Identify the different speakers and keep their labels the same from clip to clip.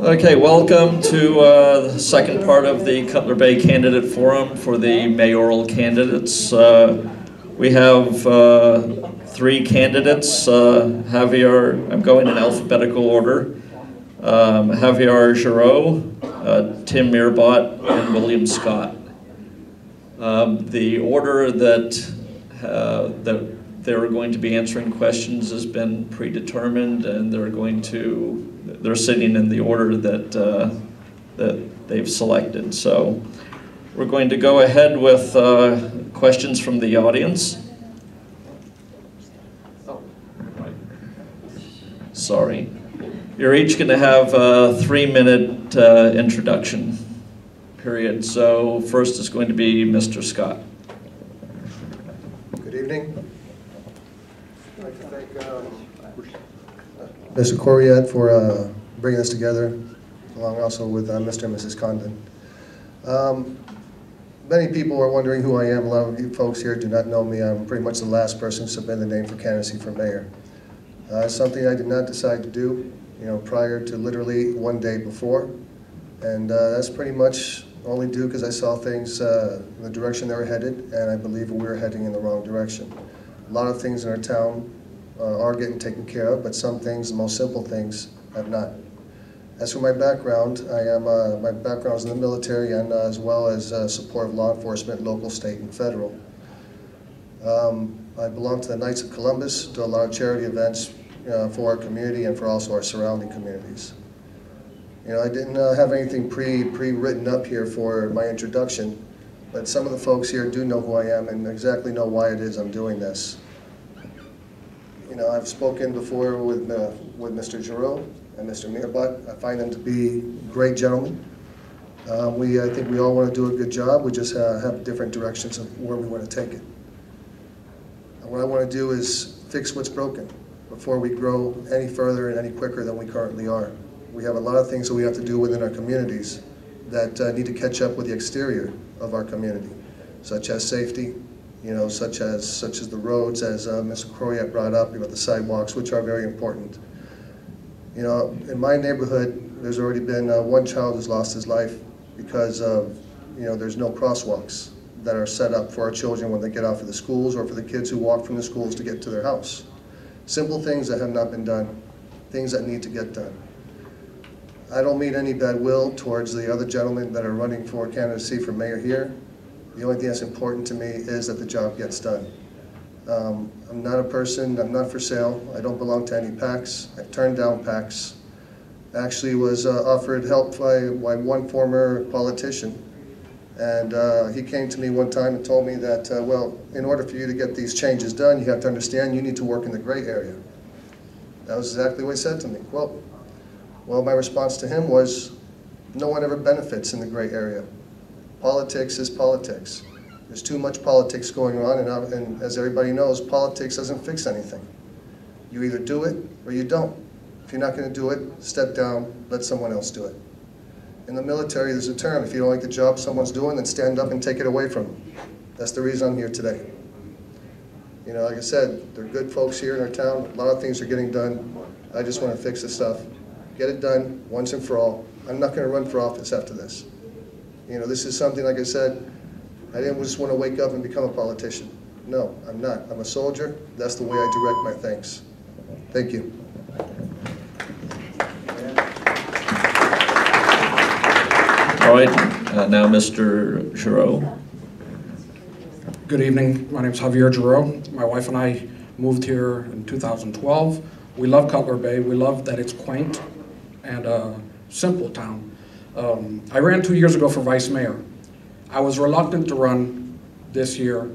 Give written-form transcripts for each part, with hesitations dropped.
Speaker 1: Okay, welcome to the second part of the Cutler Bay Candidate Forum for the mayoral candidates. We have three candidates. Javier, I'm going in alphabetical order. Javier Giraud, Tim Meerbott, and William Scott. The order that they're going to be answering questions has been predetermined, and they're sitting in the order that they've selected. So we're going to go ahead with questions from the audience. Sorry. You're each going to have a 3-minute introduction period. So first is going to be Mr. Scott.
Speaker 2: Good evening. I'd like to thank Mr. Corriette for bringing us together, along also with Mr. and Mrs. Condon. Many people are wondering who I am. A lot of you folks here do not know me. I'm pretty much the last person to submit the name for candidacy for mayor. It's something I did not decide to do, prior to literally one day before, and that's pretty much only due because I saw things in the direction they were headed, and I believe we were heading in the wrong direction. A lot of things in our town are getting taken care of, but some things, the most simple things, have not. As for my background, my background is in the military and as well as support of law enforcement, local, state, and federal. I belong to the Knights of Columbus, do a lot of charity events for our community and for also our surrounding communities. I didn't have anything pre-written up here for my introduction, but some of the folks here do know who I am and exactly know why it is I'm doing this. I've spoken before with Mr. Giraud and Mr. Meerbott. I find them to be great gentlemen. I think we all want to do a good job. We just have different directions of where we want to take it. And what I want to do is fix what's broken before we grow any further and any quicker than we currently are. We have a lot of things that we have to do within our communities that need to catch up with the exterior of our community, such as safety, such as the roads, as Mr. Corriette brought up, the sidewalks, which are very important. In my neighborhood, there's already been one child who's lost his life because of, there's no crosswalks that are set up for our children when they get out of the schools or for the kids who walk from the schools to get to their house. Simple things that have not been done, things that need to get done. I don't mean any bad will towards the other gentlemen that are running for candidacy for mayor here. The only thing that's important to me is that the job gets done. I'm not a person, I'm not for sale. I don't belong to any PACs. I've turned down PACs. Actually was offered help by one former politician. And he came to me one time and told me that, well, in order for you to get these changes done, you have to understand you need to work in the gray area. That was exactly what he said to me. Well, my response to him was, no one ever benefits in the gray area. Politics is politics. There's too much politics going on, and as everybody knows, politics doesn't fix anything. You either do it or you don't. If you're not going to do it, step down, let someone else do it. In the military, there's a term, if you don't like the job someone's doing, then stand up and take it away from them. That's the reason I'm here today. Like I said, there are good folks here in our town. A lot of things are getting done. I just want to fix this stuff. Get it done once and for all. I'm not going to run for office after this. This is something, like I said, I didn't just want to wake up and become a politician. No, I'm not. I'm a soldier. That's the way I direct my thanks. Thank you.
Speaker 1: All right, now Mr. Giraud.
Speaker 3: Good evening. My name is Javier Giraud. My wife and I moved here in 2012. We love Cutler Bay. We love that it's quaint and a simple town. I ran 2 years ago for vice mayor. I was reluctant to run this year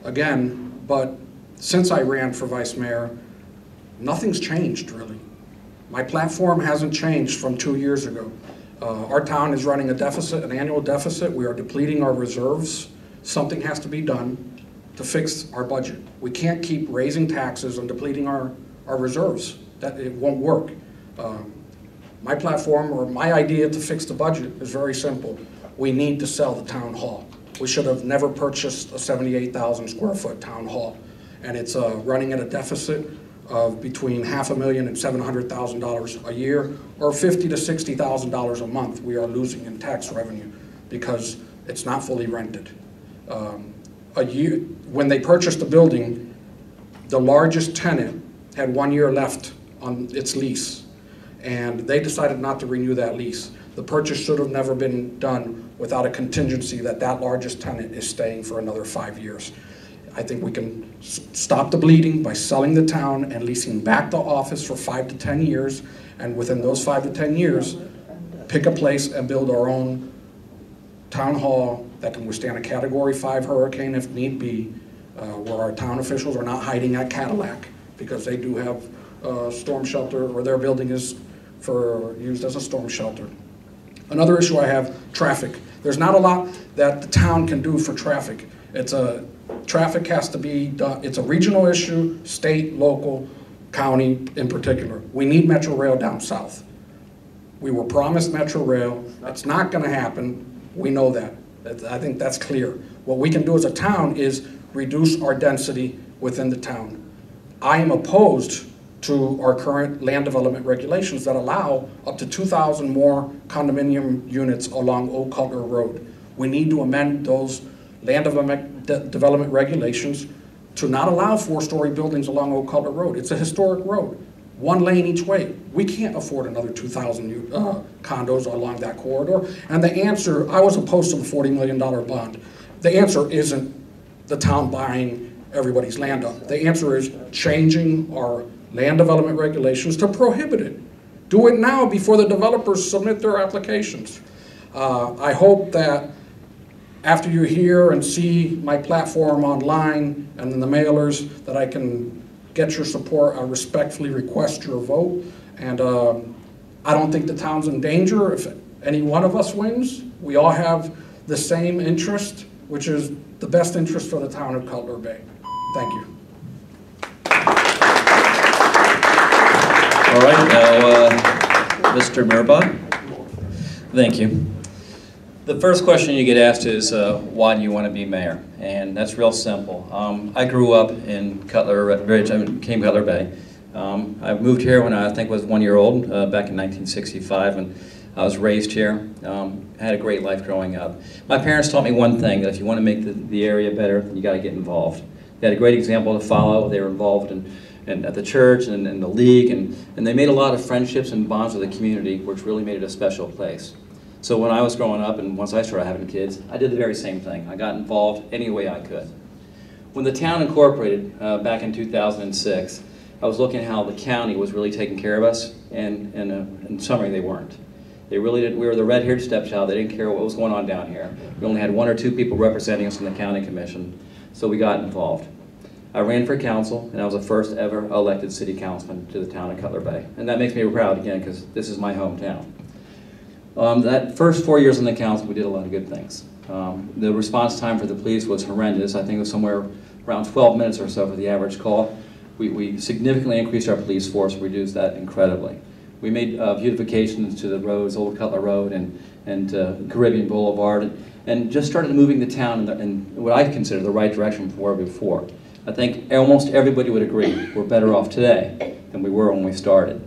Speaker 3: again, but since I ran for vice mayor, nothing's changed really. My platform hasn't changed from 2 years ago. Our town is running a deficit, an annual deficit. We are depleting our reserves. Something has to be done to fix our budget. We can't keep raising taxes and depleting our reserves. It won't work. My platform, or my idea to fix the budget, is very simple. We need to sell the town hall. We should have never purchased a 78,000 square foot town hall. And it's running at a deficit. of between $500,000 and $700,000 a year, or $50,000 to $60,000 a month we are losing in tax revenue because it's not fully rented. When they purchased the building, the largest tenant had 1 year left on its lease, and they decided not to renew that lease. The purchase should have never been done without a contingency that that largest tenant is staying for another 5 years. I think we can stop the bleeding by selling the town and leasing back the office for 5 to 10 years, and within those 5 to 10 years, pick a place and build our own town hall that can withstand a Category 5 hurricane if need be, where our town officials are not hiding at Cadillac because they do have storm shelter, or their building is used as a storm shelter. Another issue I have, traffic. There's not a lot that the town can do for traffic. Traffic has to be done. It's a regional issue, state, local, county in particular. We need Metro Rail down south. We were promised Metro Rail. It's not going to happen. We know that. I think that's clear. What we can do as a town is reduce our density within the town. I am opposed to our current land development regulations that allow up to 2,000 more condominium units along Old Cutler Road. We need to amend those land development regulations to not allow 4-story buildings along Old Cutler Road. It's a historic road, 1 lane each way. We can't afford another 2,000 condos along that corridor. And the answer, I was opposed to the $40 million bond. The answer isn't the town buying everybody's land up. The answer is changing our land development regulations to prohibit it. Do it now before the developers submit their applications. I hope that after you hear and see my platform online and in the mailers, that I can get your support. I respectfully request your vote. And I don't think the town's in danger if any one of us wins. We all have the same interest, which is the best interest for the town of Cutler Bay. Thank you.
Speaker 1: All right, now Mr. Meerbott.
Speaker 4: Thank you. The first question you get asked is, why do you want to be mayor? And that's real simple. I grew up in Cutler Ridge, I came to Cutler Bay. I moved here when I think was 1 year old, back in 1965, and I was raised here. I had a great life growing up. My parents taught me one thing, that if you want to make the area better, then you got to get involved. They had a great example to follow. They were involved at the church and in the league, and they made a lot of friendships and bonds with the community, which really made it a special place. So when I was growing up, and once I started having kids, I did the very same thing. I got involved any way I could. When the town incorporated back in 2006, I was looking at how the county was really taking care of us, and in summary, they weren't. They really didn't. We were the red-haired stepchild. They didn't care what was going on down here. We only had 1 or 2 people representing us in the county commission, so we got involved. I ran for council, and I was the first ever elected city councilman to the town of Cutler Bay. And that makes me proud, again, because this is my hometown. That first 4 years on the council, we did a lot of good things. The response time for the police was horrendous. I think it was somewhere around 12 minutes or so for the average call. We significantly increased our police force, reduced that incredibly. We made beautifications to the roads, Old Cutler Road and Caribbean Boulevard, and just started moving the town in what I consider the right direction from where before. I think almost everybody would agree we're better off today than we were when we started.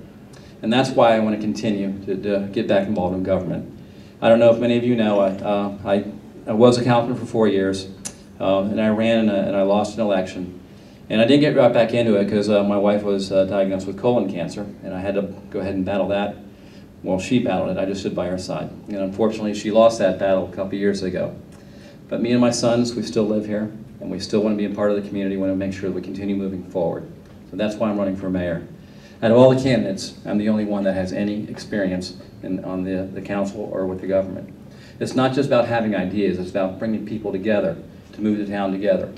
Speaker 4: And that's why I want to continue to get back involved in government. I don't know if many of you know, I was a councilman for 4 years, and I ran and I lost an election. And I didn't get right back into it because my wife was diagnosed with colon cancer, and I had to go ahead and battle that. Well, she battled it, I just stood by her side. And unfortunately, she lost that battle a couple years ago. But me and my sons, we still live here, and we still want to be a part of the community, want to make sure that we continue moving forward. So that's why I'm running for mayor. Out of all the candidates, I'm the only one that has any experience on the council or with the government. It's not just about having ideas, it's about bringing people together to move the town together.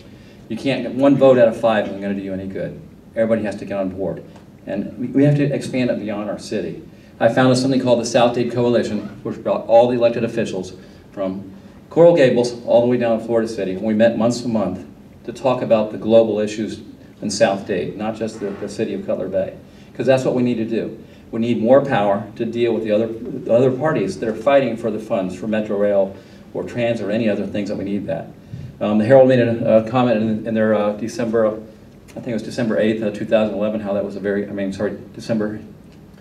Speaker 4: You can't get 1 vote out of 5 isn't going to do you any good. Everybody has to get on board. And we have to expand it beyond our city. I founded something called the South Dade Coalition, which brought all the elected officials from Coral Gables all the way down to Florida City, and we met once a month to talk about the global issues in South Dade, not just the city of Cutler Bay. Because that's what we need to do. We need more power to deal with the other parties that are fighting for the funds for Metro Rail or transit or any other things that we need that. The Herald made a comment in their December I think it was December 8th, 2011, how that was December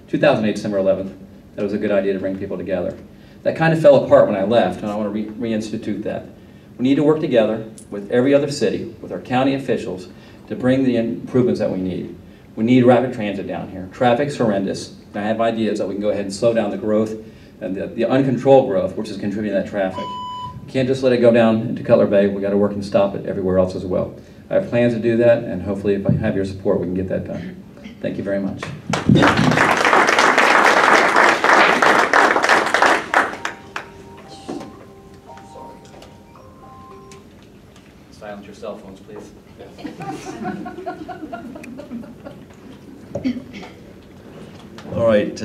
Speaker 4: 2008, December 11th, that was a good idea to bring people together. That kind of fell apart when I left, and I want to reinstitute that. We need to work together with every other city, with our county officials, to bring the improvements that we need. We need rapid transit down here. Traffic's horrendous. I have ideas that we can go ahead and slow down the growth and the uncontrolled growth, which is contributing to that traffic. We can't just let it go down into Cutler Bay. We've got to work and stop it everywhere else as well. I have plans to do that, and hopefully if I have your support, we can get that done. Thank you very much. Silence your cell phones, please.
Speaker 1: All right,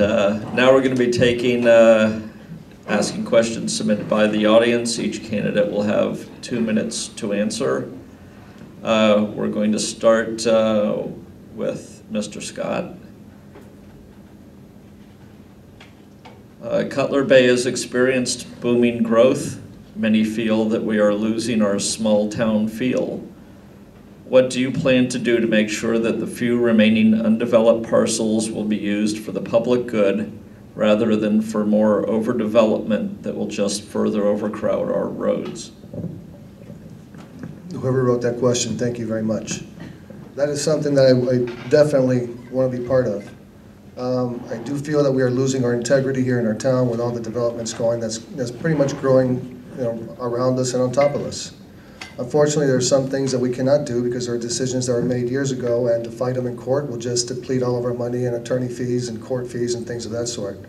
Speaker 1: now we're going to be taking, asking questions submitted by the audience. Each candidate will have 2 minutes to answer. We're going to start with Mr. Scott. Cutler Bay has experienced booming growth. Many feel that we are losing our small town feel. What do you plan to do to make sure that the few remaining undeveloped parcels will be used for the public good rather than for more overdevelopment that will just further overcrowd our roads?
Speaker 2: Whoever wrote that question, thank you very much. That is something that I definitely want to be part of. I do feel that we are losing our integrity here in our town with all the developments going. That's pretty much growing, around us and on top of us. Unfortunately, there are some things that we cannot do because there are decisions that were made years ago, and to fight them in court will just deplete all of our money and attorney fees and court fees and things of that sort.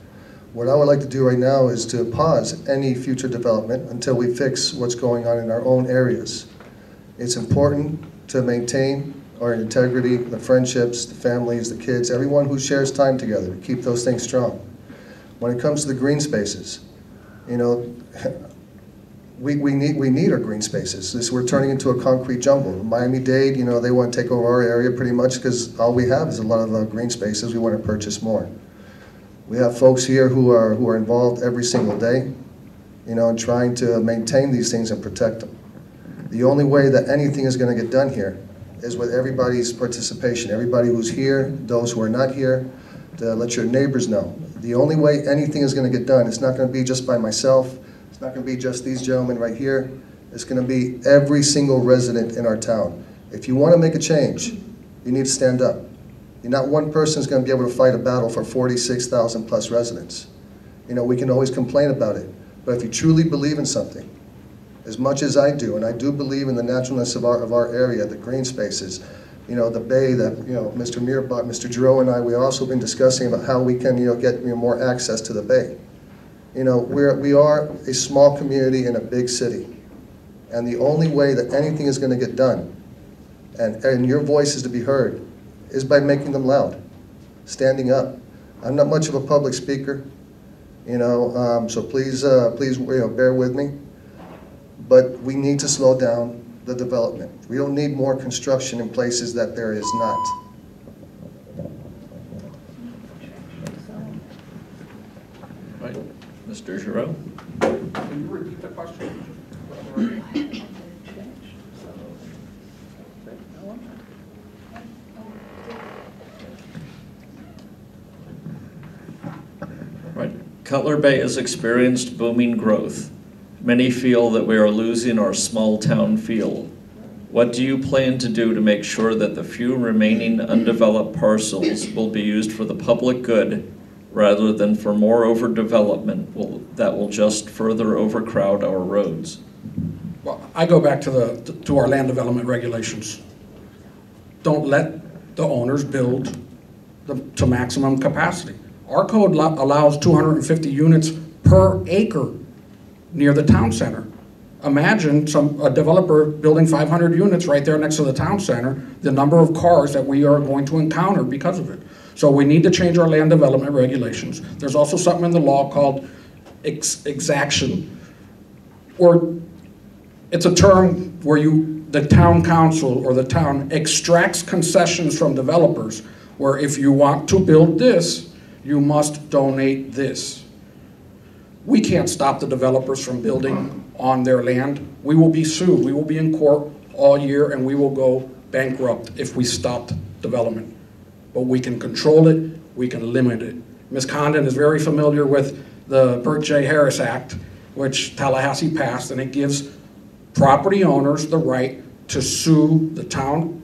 Speaker 2: What I would like to do right now is to pause any future development until we fix what's going on in our own areas. It's important to maintain our integrity, the friendships, the families, the kids, everyone who shares time together, to keep those things strong. When it comes to the green spaces, we need our green spaces. We're turning into a concrete jungle. Miami-Dade, they want to take over our area pretty much because all we have is a lot of green spaces. We want to purchase more. We have folks here who are involved every single day, in trying to maintain these things and protect them. The only way that anything is going to get done here is with everybody's participation. Everybody who's here, those who are not here, to let your neighbors know. The only way anything is going to get done, it's not going to be just by myself. It's not going to be just these gentlemen right here. It's going to be every single resident in our town. If you want to make a change, you need to stand up. Not one person is going to be able to fight a battle for 46,000 plus residents. We can always complain about it, but if you truly believe in something, as much as I do, and I do believe in the naturalness of our area, the green spaces, the bay that, Mr. Meerbott, Mr. Giraud and I, we also been discussing about how we can, get more access to the bay. We are a small community in a big city, and the only way that anything is going to get done, and your voice is to be heard, is by making them loud, standing up. I'm not much of a public speaker, so please bear with me. But we need to slow down the development. We don't need more construction in places that there is not.
Speaker 1: Right, Mr. Giraud.
Speaker 3: Can you repeat the question?
Speaker 1: Right. Cutler Bay has experienced booming growth. Many feel that we are losing our small town feel. What do you plan to do to make sure that the few remaining undeveloped parcels will be used for the public good rather than for more overdevelopment that will just further overcrowd our roads?
Speaker 3: Well, I go back to our land development regulations. Don't let the owners build to maximum capacity. Our code allows 250 units per acre near the town center. Imagine a developer building 500 units right there next to the town center, the number of cars that we are going to encounter because of it. So we need to change our land development regulations. There's also something in the law called exaction, or it's a term where the town council or the town extracts concessions from developers, where if you want to build this, you must donate this. We can't stop the developers from building on their land. We will be sued. We will be in court all year, and we will go bankrupt if we stopped development. But we can control it, we can limit it. Ms. Condon is very familiar with the Burt J. Harris Act, which Tallahassee passed, and it gives property owners the right to sue the town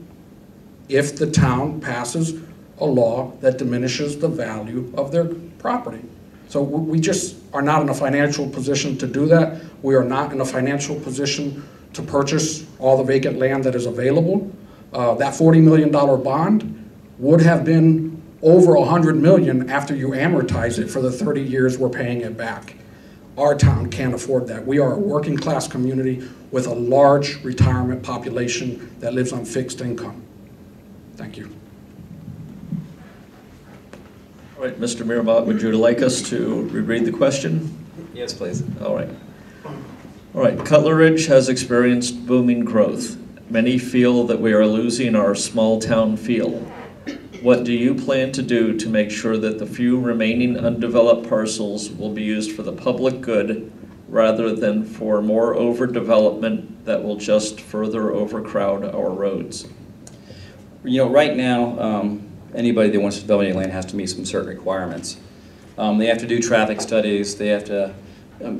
Speaker 3: if the town passes a law that diminishes the value of their property. So we just are not in a financial position to do that. We are not in a financial position to purchase all the vacant land that is available. That $40 million bond would have been over $100 million after you amortize it for the 30 years we're paying it back. Our town can't afford that. We are a working class community with a large retirement population that lives on fixed income. Thank you.
Speaker 1: All right, Mr. Meerbott, would you like us to reread the question?
Speaker 4: Yes, please.
Speaker 1: All right. All right, Cutler Ridge has experienced booming growth. Many feel that we are losing our small town feel. What do you plan to do to make sure that the few remaining undeveloped parcels will be used for the public good rather than for more overdevelopment that will just further overcrowd our roads?
Speaker 4: You know, right now, anybody that wants to develop any land has to meet some certain requirements. They have to do traffic studies. They have to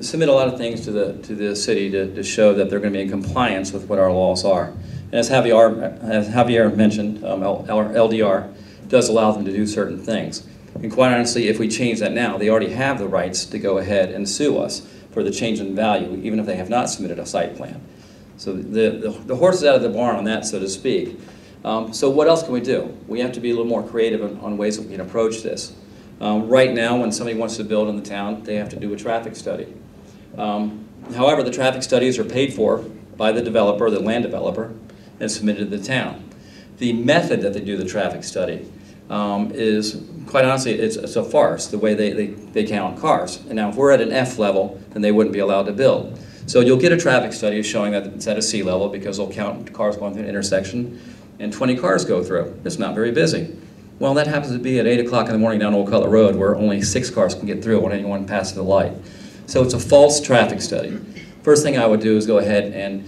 Speaker 4: submit a lot of things to the city to show that they're going to be in compliance with what our laws are. And as Javier mentioned, our LDR does allow them to do certain things. And quite honestly, if we change that now, they already have the rights to go ahead and sue us for the change in value, even if they have not submitted a site plan. So the horse is out of the barn on that, so to speak. So what else can we do? We have to be a little more creative on ways that we can approach this. Right now, when somebody wants to build in the town, they have to do a traffic study. However, the traffic studies are paid for by the developer, the land developer, and submitted to the town. The method that they do the traffic study is, quite honestly, it's a farce, the way they count cars. And now if we're at an F level, then they wouldn't be allowed to build. So you'll get a traffic study showing that it's at a C level because they'll count cars going through an intersection, and 20 cars go through. It's not very busy. Well, that happens to be at 8 o'clock in the morning down Old Cutler Road where only 6 cars can get through when anyone passes the light. So it's a false traffic study. First thing I would do is go ahead and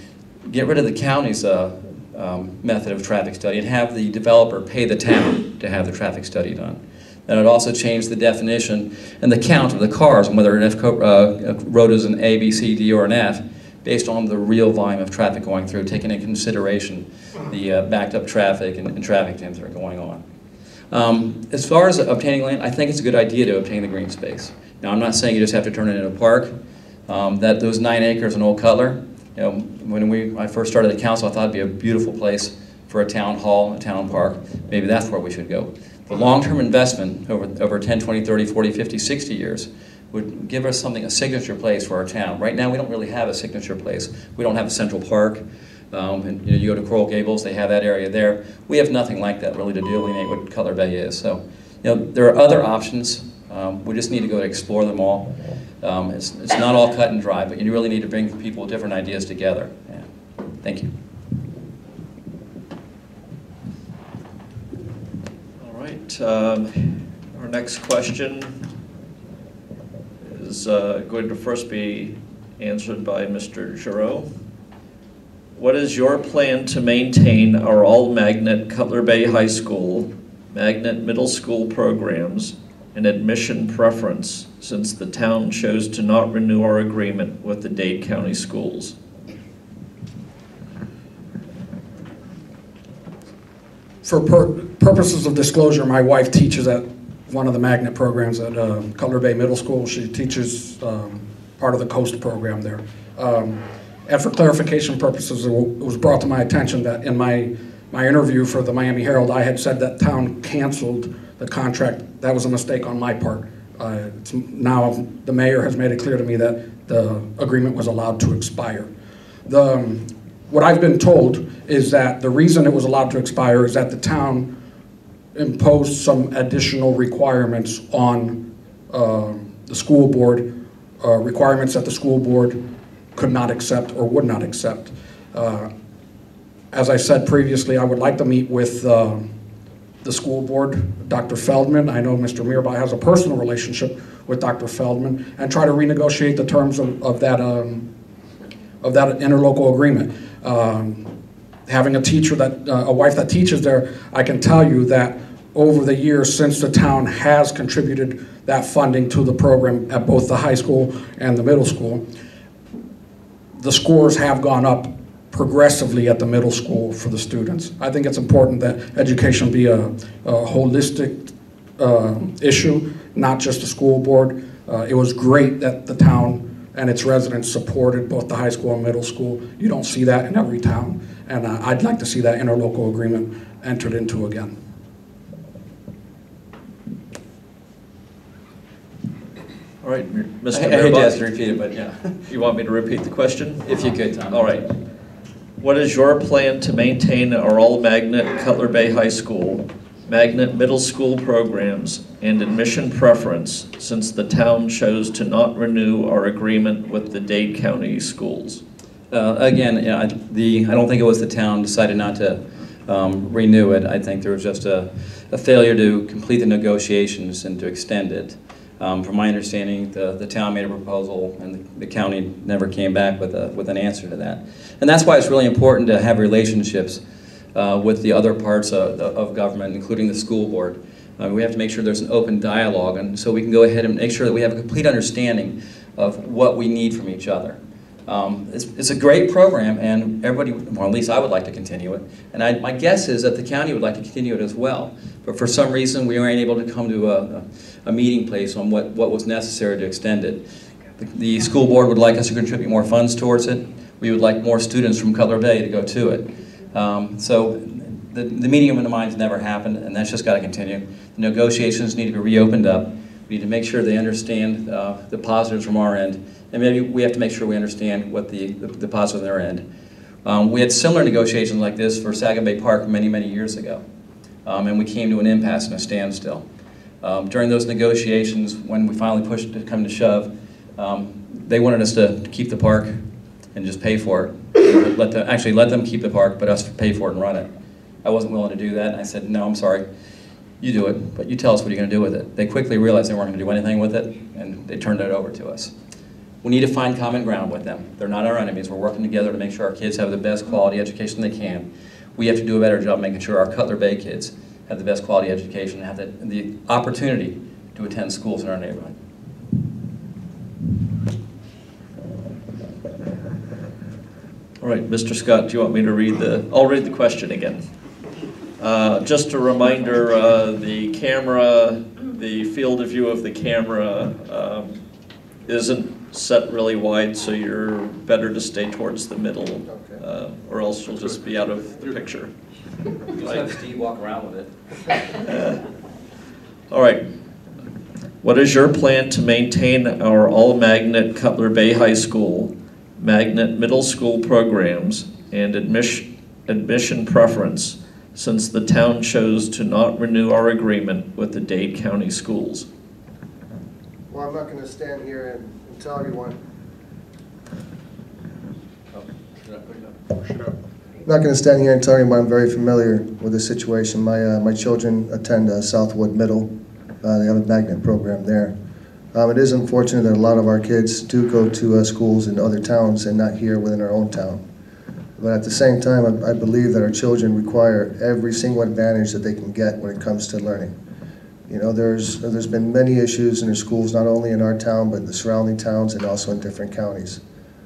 Speaker 4: get rid of the county's method of traffic study and have the developer pay the town to have the traffic study done. Then I'd also change the definition and the count of the cars, and whether a road is an A, B, C, D, or an F, based on the real volume of traffic going through, taking into consideration the backed up traffic and traffic jams that are going on. As far as obtaining land, I think it's a good idea to obtain the green space. Now, I'm not saying you just have to turn it into a park. Those 9 acres in Old Cutler, you know, when I first started the council, I thought it'd be a beautiful place for a town hall, a town park. Maybe that's where we should go. The long-term investment over 10, 20, 30, 40, 50, 60 years would give us something, a signature place for our town. Right now, we don't really have a signature place. We don't have a central park. And you go to Coral Gables, they have that area there. We have nothing like that really to delineate what Cutler Bay is. So, you know, there are other options. We just need to go to explore them all. It's not all cut and dry, but you really need to bring people with different ideas together. Yeah. Thank you.
Speaker 1: All right. Our next question is going to first be answered by Mr. Giraud. What is your plan to maintain our all-magnet Cutler Bay High School, magnet middle school programs, and admission preference since the town chose to not renew our agreement with the Dade County Schools?
Speaker 3: For purposes of disclosure, my wife teaches at one of the magnet programs at Cutler Bay Middle School. She teaches part of the COAST program there. And for clarification purposes, it was brought to my attention that in my interview for the Miami Herald, I had said that town canceled the contract. That was a mistake on my part. Now the mayor has made it clear to me that the agreement was allowed to expire. What I've been told is that the reason it was allowed to expire is that the town imposed some additional requirements on the school board, requirements that the school board could not accept or would not accept. As I said previously, I would like to meet with the school board, Dr. Feldman. I know Mr. Meerbott has a personal relationship with Dr. Feldman, and try to renegotiate the terms of that interlocal agreement. having a teacher that, a wife that teaches there, I can tell you that over the years since the town has contributed that funding to the program at both the high school and the middle school, the scores have gone up progressively at the middle school for the students. I think it's important that education be a holistic issue, not just a school board. It was great that the town and its residents supported both the high school and middle school. You don't see that in every town, and I'd like to see that interlocal agreement entered into again.
Speaker 1: All right, Mr.
Speaker 4: I hate to ask
Speaker 1: Meerbott,
Speaker 4: to repeat it, but yeah,
Speaker 1: you want me to repeat the question?
Speaker 4: if you could, Tom.
Speaker 1: All right. What is your plan to maintain our all-magnet Cutler Bay High School, magnet middle school programs, and admission preference since the town chose to not renew our agreement with the Dade County schools?
Speaker 4: Again, I don't think it was the town decided not to renew it. I think there was just a failure to complete the negotiations and to extend it. From my understanding, the town made a proposal and the county never came back with an answer to that. And that's why it's really important to have relationships with the other parts of government, including the school board. We have to make sure there's an open dialogue, and so we can go ahead and make sure that we have a complete understanding of what we need from each other. It's a great program, and everybody, well, at least I would like to continue it. And my guess is that the county would like to continue it as well. But for some reason, we weren't able to come to a meeting place on what was necessary to extend it. The school board would like us to contribute more funds towards it. We would like more students from Cutler Bay to go to it. So the meeting of the minds never happened, and that's just got to continue. The negotiations need to be reopened up. We need to make sure they understand the positives from our end, and maybe we have to make sure we understand what the positives on their end. We had similar negotiations like this for Saginaw Bay Park many, many years ago, and we came to an impasse and a standstill. During those negotiations, when we finally pushed it to come to shove, they wanted us to keep the park and just pay for it. Let them keep the park, but us pay for it and run it. I wasn't willing to do that, and I said, no, I'm sorry. You do it, but you tell us what you're going to do with it. They quickly realized they weren't going to do anything with it, and they turned it over to us. We need to find common ground with them. They're not our enemies. We're working together to make sure our kids have the best quality education they can. We have to do a better job making sure our Cutler Bay kids have the best quality education and have the opportunity to attend schools in our neighborhood.
Speaker 1: All right, Mr. Scott, do you want me to read I'll read the question again. Just a reminder, the camera, the field of view of the camera isn't set really wide, so you're better to stay towards the middle, or else you'll just be out of the picture.
Speaker 4: Just have Steve walk around with it.
Speaker 1: All right. What is your plan to maintain our all-magnet Cutler Bay High School, magnet middle school programs, and admission preference since the town chose to not renew our agreement with the Dade County schools?
Speaker 2: Well, I'm not going to stand here and tell everyone. I'm not going to stand here and tell everyone I'm very familiar with the situation. My children attend Southwood Middle. They have a magnet program there. It is unfortunate that a lot of our kids do go to schools in other towns and not here within our own town. But at the same time, I believe that our children require every single advantage that they can get when it comes to learning. You know, there's been many issues in the schools, not only in our town, but the surrounding towns and also in different counties.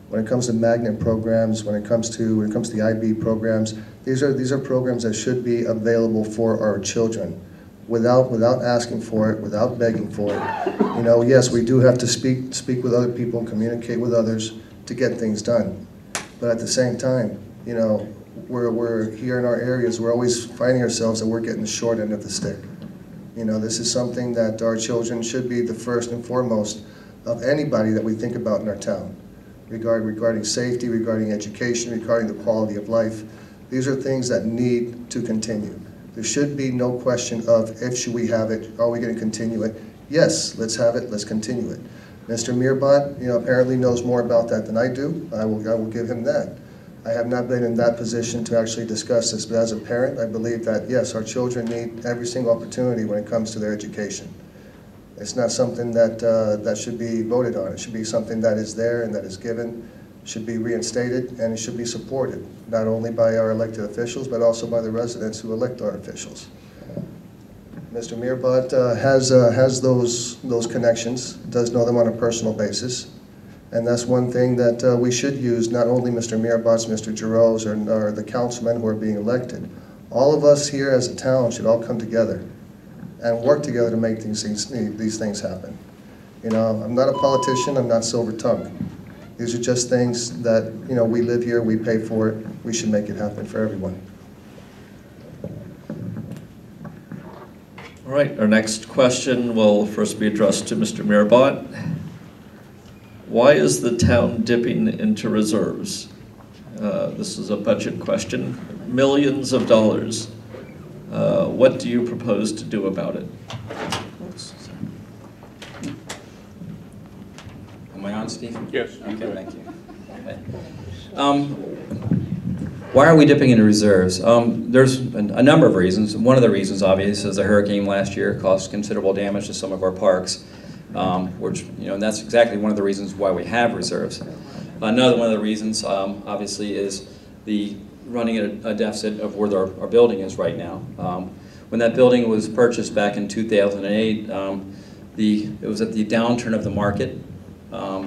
Speaker 2: When it comes to magnet programs, when it comes to the IB programs, these are programs that should be available for our children, without asking for it, without begging for it. You know, yes, we do have to speak with other people and communicate with others to get things done. But at the same time, you know, we're here in our areas, we're always finding ourselves that we're getting the short end of the stick. You know, this is something that our children should be the first and foremost of anybody that we think about in our town. Regarding safety, regarding education, regarding the quality of life. These are things that need to continue. There should be no question of if should we have it, are we going to continue it? Yes, let's have it, let's continue it. Mr. Meerbott, you know, apparently knows more about that than I do. I will give him that. I have not been in that position to actually discuss this, but as a parent, I believe that yes, our children need every single opportunity when it comes to their education. It's not something that that should be voted on. It should be something that is there and that is given should be reinstated, and it should be supported, not only by our elected officials, but also by the residents who elect our officials. Mr. Meerbott has those connections, does know them on a personal basis, and that's one thing that we should use, not only Mr. Meerbott's, Mr. Giraud's, or the councilmen who are being elected. All of us here as a town should all come together and work together to make these things happen. You know, I'm not a politician, I'm not silver-tongued. These are just things that, you know, we live here, we pay for it, we should make it happen for everyone.
Speaker 1: All right, our next question will first be addressed to Mr. Meerbott. Why is the town dipping into reserves? This is a budget question. Millions of dollars. What do you propose to do about it?
Speaker 4: Am I on, Steve?
Speaker 5: Yes.
Speaker 4: Okay, thank you. Okay. Why are we dipping into reserves? There's a number of reasons. One of the reasons, obviously, is the hurricane last year caused considerable damage to some of our parks, which, you know, and that's exactly one of the reasons why we have reserves. Another one of the reasons, obviously, is the running at a deficit of where our building is right now. When that building was purchased back in 2008, it was at the downturn of the market.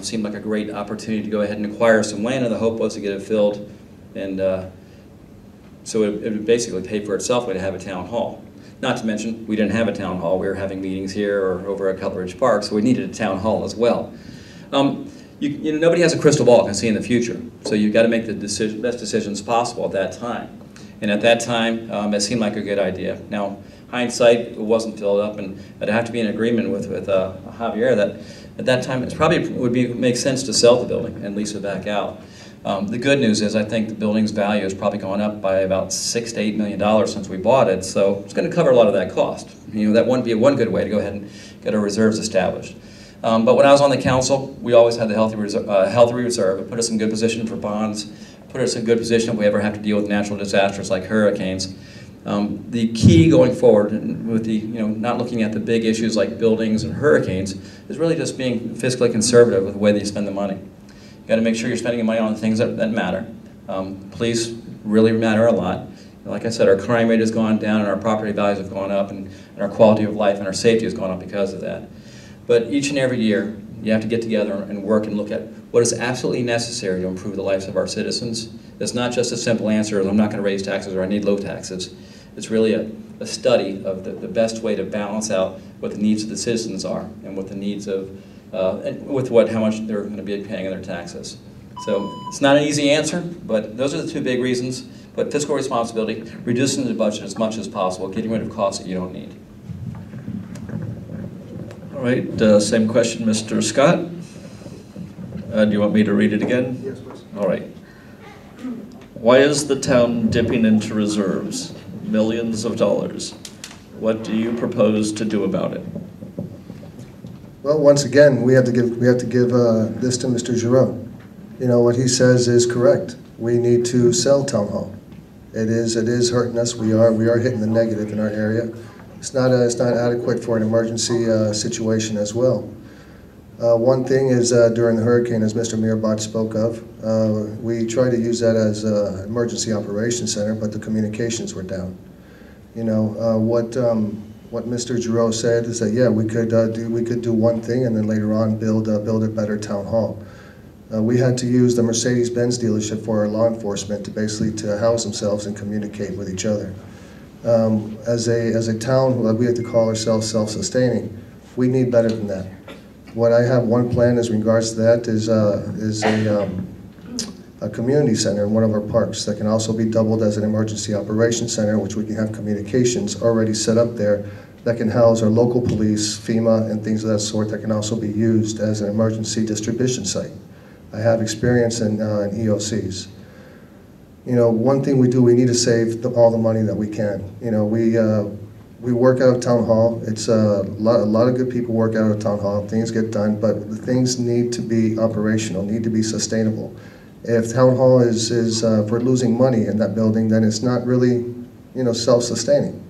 Speaker 4: Seemed like a great opportunity to go ahead and acquire some land, and the hope was to get it filled, and so it would basically pay for itself to have a town hall. Not to mention, we didn't have a town hall. We were having meetings here or over at Cutler Park, so we needed a town hall as well. You know, nobody has a crystal ball can see in the future, so you've got to make the best decisions possible at that time. And at that time, it seemed like a good idea. Now, hindsight, it wasn't filled up, and I'd have to be in agreement with Javier that at that time it probably would make sense to sell the building and lease it back out. The good news is I think the building's value has probably gone up by about $6 to $8 million since we bought it, so it's going to cover a lot of that cost. You know, that wouldn't be one good way to go ahead and get our reserves established. But when I was on the council, we always had the healthy reserve. It put us in good position for bonds, put us in good position if we ever have to deal with natural disasters like hurricanes. The key going forward with the, you know, not looking at the big issues like buildings and hurricanes is really just being fiscally conservative with the way that you spend the money. You got to make sure you're spending your money on things that matter. Police really matter a lot. Like I said, our crime rate has gone down and our property values have gone up, and our quality of life and our safety has gone up because of that. But each and every year, you have to get together and work and look at what is absolutely necessary to improve the lives of our citizens. It's not just a simple answer, I'm not going to raise taxes or I need low taxes. It's really a study of the best way to balance out what the needs of the citizens are and what the needs of, and with how much they're going to be paying in their taxes. So it's not an easy answer, but those are the two big reasons. But fiscal responsibility, reducing the budget as much as possible, getting rid of costs that you don't need.
Speaker 1: All right, same question, Mr. Scott. Do you want me to read it again?
Speaker 2: Yes, please.
Speaker 1: All right. Why is the town dipping into reserves? Millions of dollars. What do you propose to do about it?
Speaker 2: Well, once again, we have to give this to Mr. Giraud. You know, what he says is correct. We need to sell Town Hall. It is hurting us. We are hitting the negative in our area. It's not adequate for an emergency situation as well. One thing is during the hurricane, as Mr. Meerbott spoke of, we tried to use that as an emergency operations center, but the communications were down. You know, what Mr. Giraud said is that, yeah, we could do one thing and then later on build a better town hall. We had to use the Mercedes-Benz dealership for our law enforcement to basically house themselves and communicate with each other. As a town, we have to call ourselves self-sustaining. We need better than that. What I have one plan as regards to that is a community center in one of our parks that can also be doubled as an emergency operations center, which we can have communications already set up there that can house our local police, FEMA, and things of that sort that can also be used as an emergency distribution site. I have experience in EOCs. You know, one thing we do, we need to save all the money that we can. You know, we work out of Town Hall. It's a lot of good people work out of Town Hall. Things get done, but the things need to be operational, need to be sustainable. If Town Hall is if we're losing money in that building, then it's not really, you know, self-sustaining.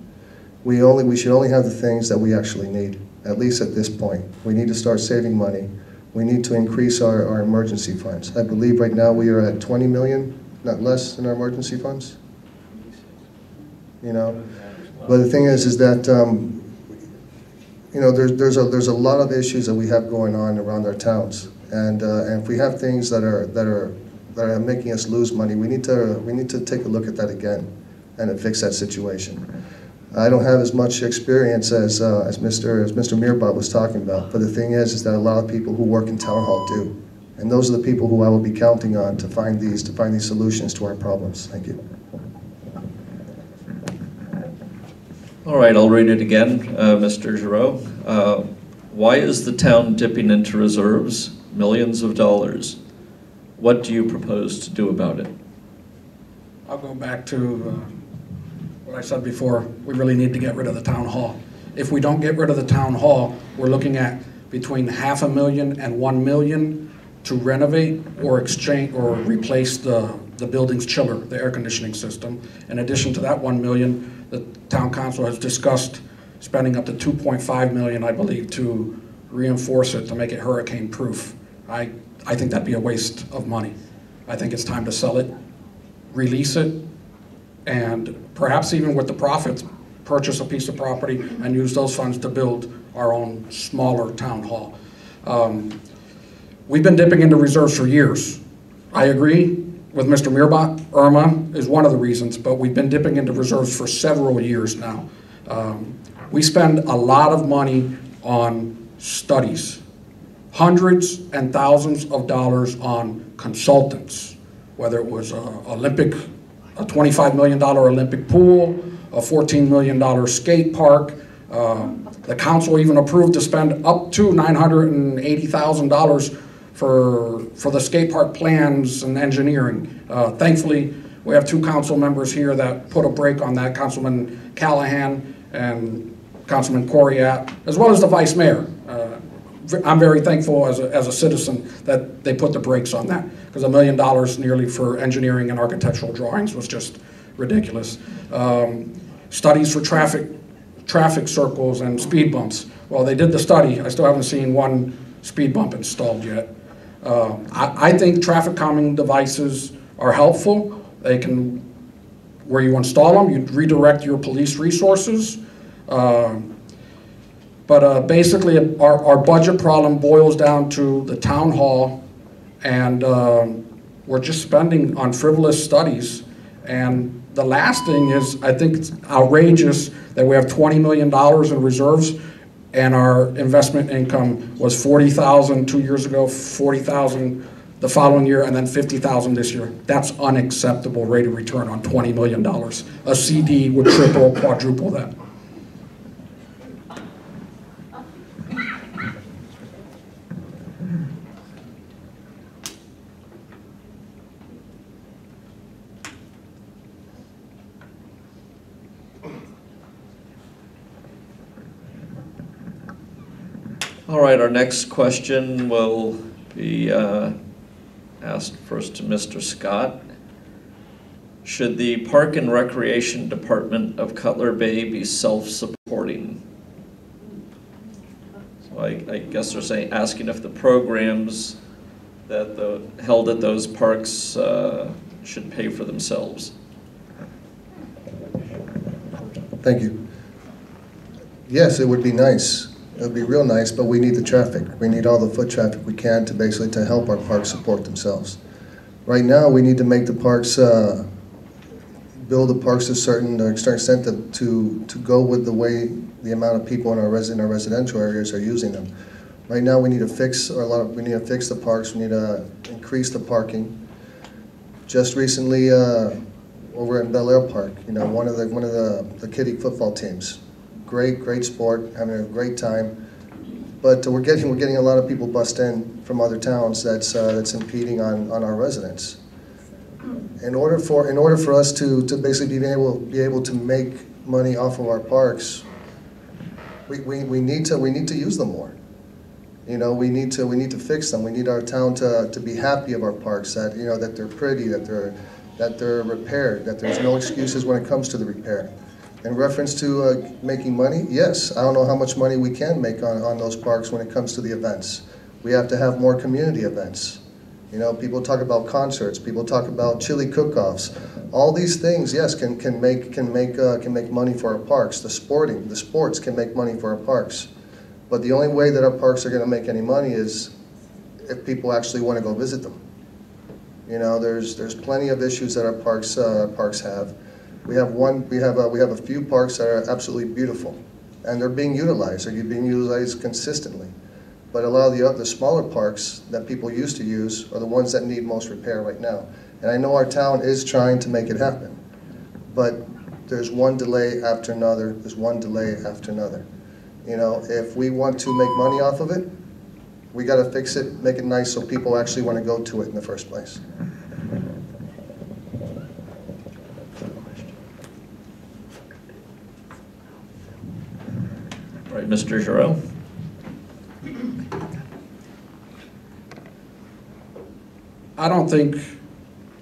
Speaker 2: We should only have the things that we actually need, at least at this point. We need to start saving money. We need to increase our emergency funds. I believe right now we are at 20 million, not less, in our emergency funds. You know, but the thing is that you know, there's a lot of issues that we have going on around our towns, and if we have things that are making us lose money, we need to take a look at that again and fix that situation. I don't have as much experience as Mr. Meerbott was talking about, but the thing is that a lot of people who work in town hall do, and those are the people who I will be counting on to find these solutions to our problems. Thank you.
Speaker 1: All right, I'll read it again, Mr. Giraud. Why is the town dipping into reserves, millions of dollars? What do you propose to do about it?
Speaker 3: I'll go back to what I said before. We really need to get rid of the town hall. If we don't get rid of the town hall, we're looking at between $500,000 and $1 million to renovate or exchange or replace the building's chiller, the air conditioning system. In addition to that $1 million, the town council has discussed spending up to $2.5 million, I believe, to reinforce it, to make it hurricane proof. I think that'd be a waste of money. I think it's time to sell it, release it, and perhaps even with the profits, purchase a piece of property and use those funds to build our own smaller town hall. We've been dipping into reserves for years. I agree with Mr. Meerbott. Irma is one of the reasons, but we've been dipping into reserves for several years now. We spend a lot of money on studies, hundreds and thousands of dollars on consultants, whether it was a $25 million Olympic pool, a $14 million skate park. The council even approved to spend up to $980,000 for the skate park plans and engineering. Thankfully, we have two council members here that put a break on that, Councilman Callahan and Councilman Coriat, as well as the Vice Mayor. I'm very thankful as a citizen that they put the brakes on that, because $1 million nearly for engineering and architectural drawings was just ridiculous. Studies for traffic circles and speed bumps. Well, they did the study. I still haven't seen one speed bump installed yet. I think traffic calming devices are helpful. They can, where you install them, you redirect your police resources. But basically, our budget problem boils down to the town hall, and we're just spending on frivolous studies. And the last thing is, I think it's outrageous that we have $20 million in reserves, and our investment income was $40,000 2 years ago, $40,000 the following year, and then $50,000 this year. That's unacceptable rate of return on $20 million. A CD would triple, quadruple that.
Speaker 1: All right, our next question will be asked first to Mr. Scott. Should the Park and Recreation Department of Cutler Bay be self-supporting? So I guess they're asking if the programs that held at those parks should pay for themselves.
Speaker 2: Thank you. Yes, it would be nice. It would be real nice, but we need the traffic. We need all the foot traffic we can to basically to help our parks support themselves. Right now, we need to make the parks, build the parks to a certain extent to go with the way the amount of people in our residential areas are using them. Right now, we need to fix we need to fix the parks. We need to increase the parking. Just recently, over at Bel Air Park, you know, one of the kiddie football teams. Great sport, having a great time, but we're getting a lot of people bussed in from other towns that's impeding on our residents. In order for us to basically be able to make money off of our parks, we need to use them more. You know, we need to fix them. We need our town to be happy of our parks, that you know that they're pretty, that they're repaired, that there's no excuses when it comes to the repair. In reference to making money, yes, I don't know how much money we can make on those parks when it comes to the events. We have to have more community events. You know, people talk about concerts, people talk about chili cook-offs. All these things, yes, can make money for our parks. The sports can make money for our parks. But the only way that our parks are going to make any money is if people actually want to go visit them. You know, there's plenty of issues that our parks have. We have a few parks that are absolutely beautiful, and they're being utilized. They're being utilized consistently. But a lot of the smaller parks that people used to use are the ones that need most repair right now. And I know our town is trying to make it happen, but there's one delay after another. There's one delay after another. You know, if we want to make money off of it, we got to fix it, make it nice so people actually want to go to it in the first place.
Speaker 1: All right, Mr. Giraud.
Speaker 3: I don't think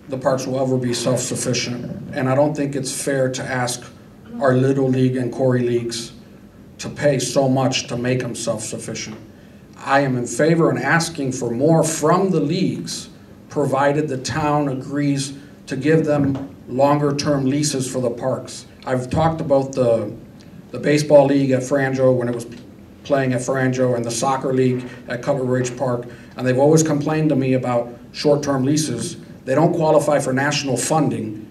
Speaker 3: the parks will ever be self-sufficient, and I don't think it's fair to ask our Little League and Corey Leagues to pay so much to make them self-sufficient. I am in favor and asking for more from the leagues, provided the town agrees to give them longer-term leases for the parks. I've talked about the baseball league at Franjo when it was playing at Franjo, and the soccer league at Cutler Ridge Park, and they've always complained to me about short-term leases. They don't qualify for national funding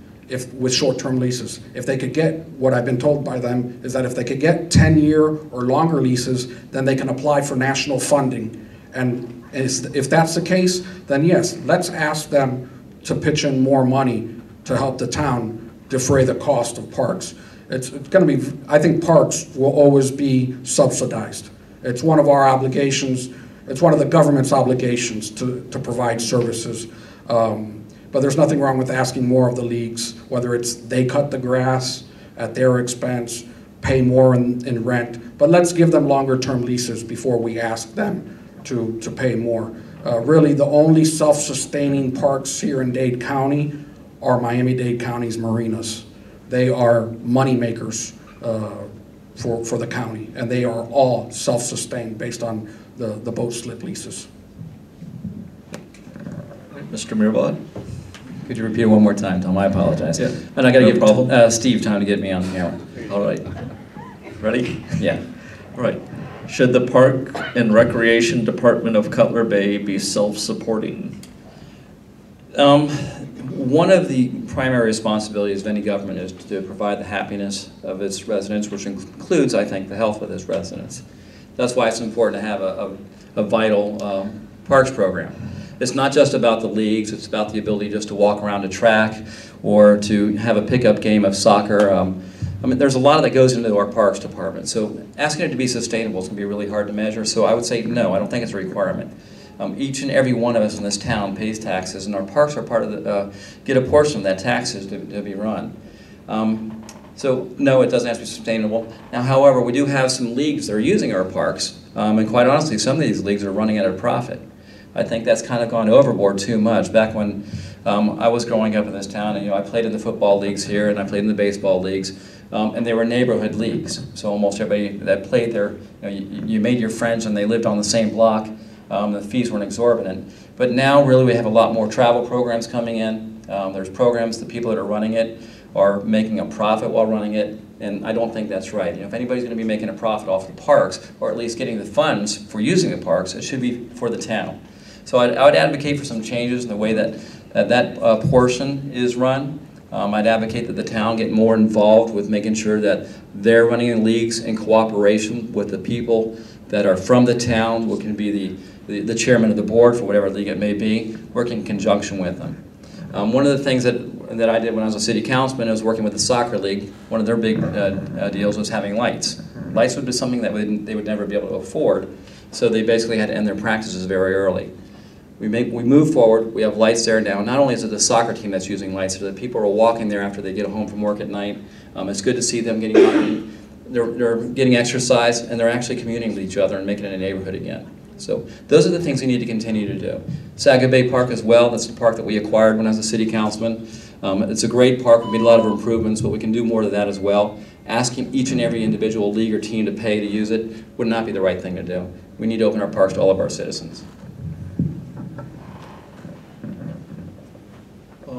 Speaker 3: with short-term leases. If they could get, what I've been told by them is that if they could get 10-year or longer leases, then they can apply for national funding. And if that's the case, then yes, let's ask them to pitch in more money to help the town defray the cost of parks. It's going to be, I think parks will always be subsidized. It's one of our obligations. It's one of the government's obligations to provide services. But there's nothing wrong with asking more of the leagues, whether it's they cut the grass at their expense, pay more in rent. But let's give them longer term leases before we ask them to pay more. Really, the only self-sustaining parks here in Dade County are Miami-Dade County's marinas. They are money makers for the county, and they are all self-sustained based on the boat slip leases.
Speaker 1: Mr. Meerbott.
Speaker 4: Could you repeat it one more time, Tom? I apologize.
Speaker 1: Yeah.
Speaker 4: And I got to
Speaker 1: No
Speaker 4: give
Speaker 1: problem.
Speaker 4: Steve time to get me on camera.
Speaker 1: All right. Ready?
Speaker 4: Yeah.
Speaker 1: All right. Should the Park and Recreation Department of Cutler Bay be self-supporting?
Speaker 4: One of the primary responsibilities of any government is to provide the happiness of its residents, which includes, I think, the health of its residents. That's why it's important to have a vital parks program. It's not just about the leagues, it's about the ability just to walk around a track or to have a pickup game of soccer. I mean, there's a lot that goes into our parks department. So asking it to be sustainable is going to be really hard to measure. So I would say no, I don't think it's a requirement. Each and every one of us in this town pays taxes, and our parks are part of the, get a portion of that taxes to be run. So no, it doesn't have to be sustainable. Now, however, we do have some leagues that are using our parks, and quite honestly, some of these leagues are running at a profit. I think that's kind of gone overboard too much. Back when I was growing up in this town, and I played in the football leagues here, and I played in the baseball leagues, and they were neighborhood leagues. So almost everybody that played there, you made your friends, and they lived on the same block. The fees weren't exorbitant. But now, really, we have a lot more travel programs coming in. There's programs, the people that are running it are making a profit while running it, and I don't think that's right. If anybody's going to be making a profit off the parks, or at least getting the funds for using the parks, it should be for the town. So I would advocate for some changes in the way that portion is run. I'd advocate that the town get more involved with making sure that they're running in leagues in cooperation with the people that are from the town, who can be the chairman of the board for whatever league it may be, working in conjunction with them. One of the things that I did when I was a city councilman was working with the soccer league. One of their big deals was having lights. Lights would be something that they would never be able to afford, so they basically had to end their practices very early. We move forward, we have lights there now. Not only is it the soccer team that's using lights, but the people are walking there after they get home from work at night. It's good to see them getting out. They're getting exercise, and they're actually communing with each other and making it a neighborhood again. So those are the things we need to continue to do. Saga Bay Park as well, that's the park that we acquired when I was a city councilman. It's a great park, we made a lot of improvements, but we can do more to that as well. Asking each and every individual league or team to pay to use it would not be the right thing to do. We need to open our parks to all of our citizens.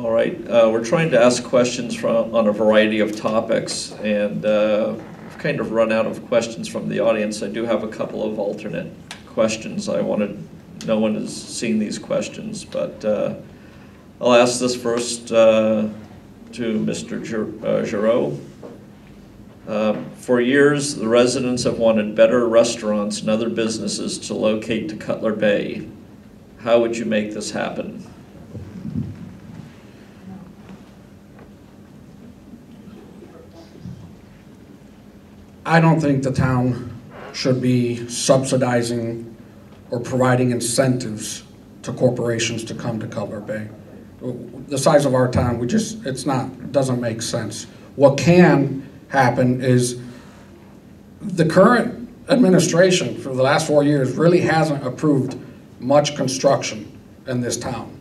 Speaker 1: All right, we're trying to ask questions on a variety of topics, and we've kind of run out of questions from the audience. I do have a couple of alternate questions. No one has seen these questions, but I'll ask this first to Mr. Giraud. For years, the residents have wanted better restaurants and other businesses to locate to Cutler Bay. How would you make this happen?
Speaker 3: I don't think the town should be subsidizing or providing incentives to corporations to come to Cutler Bay. The size of our town, it doesn't make sense. What can happen is the current administration for the last 4 years really hasn't approved much construction in this town.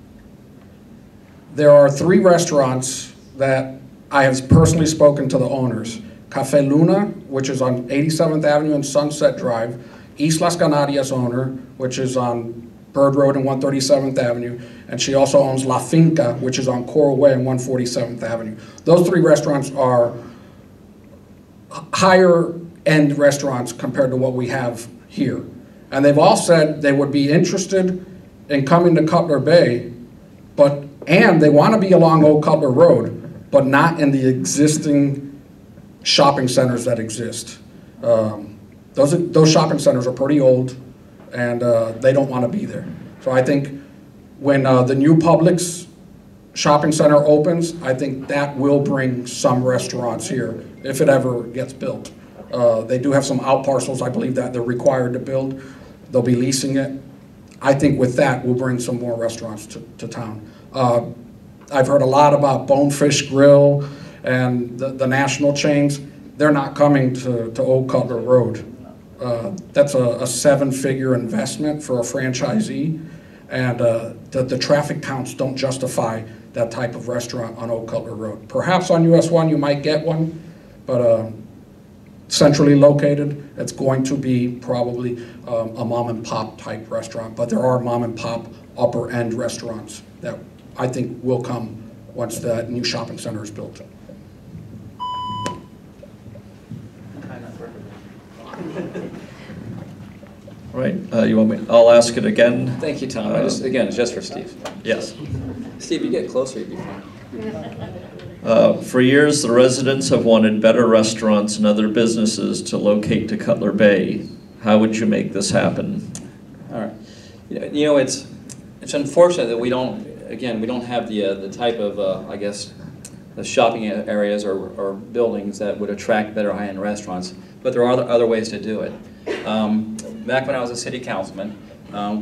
Speaker 3: There are 3 restaurants that I have personally spoken to the owners. Cafe Luna, which is on 87th Avenue and Sunset Drive, East Las Canarias owner, which is on Bird Road and 137th Avenue, and she also owns La Finca, which is on Coral Way and 147th Avenue. Those 3 restaurants are higher end restaurants compared to what we have here. And they've all said they would be interested in coming to Cutler Bay, and they want to be along Old Cutler Road, but not in the existing shopping centers that exist. Those shopping centers are pretty old, and they don't want to be there. So I think when the new Publix shopping center opens, I think that will bring some restaurants here, if it ever gets built. They do have some out parcels, I believe, that they're required to build. They'll be leasing it. I think with that, we'll bring some more restaurants to town. I've heard a lot about Bonefish Grill and the national chains. They're not coming to Old Cutler Road. That's a 7-figure investment for a franchisee, and the traffic counts don't justify that type of restaurant on Old Cutler Road. Perhaps on US 1 you might get one, but centrally located, it's going to be probably a mom and pop type restaurant, but there are mom and pop upper end restaurants that I think will come once that new shopping center is built.
Speaker 1: All right, you want me? I'll ask it again.
Speaker 4: Thank you, Tom. Again, it's just for Steve.
Speaker 1: Yes.
Speaker 4: Steve, you get closer, you'd be fine.
Speaker 1: For years, the residents have wanted better restaurants and other businesses to locate to Cutler Bay. How would you make this happen?
Speaker 4: All right. You know, it's unfortunate that we don't have the type of, I guess, the shopping areas or buildings that would attract better high-end restaurants, but there are other ways to do it. Back when I was a city councilman,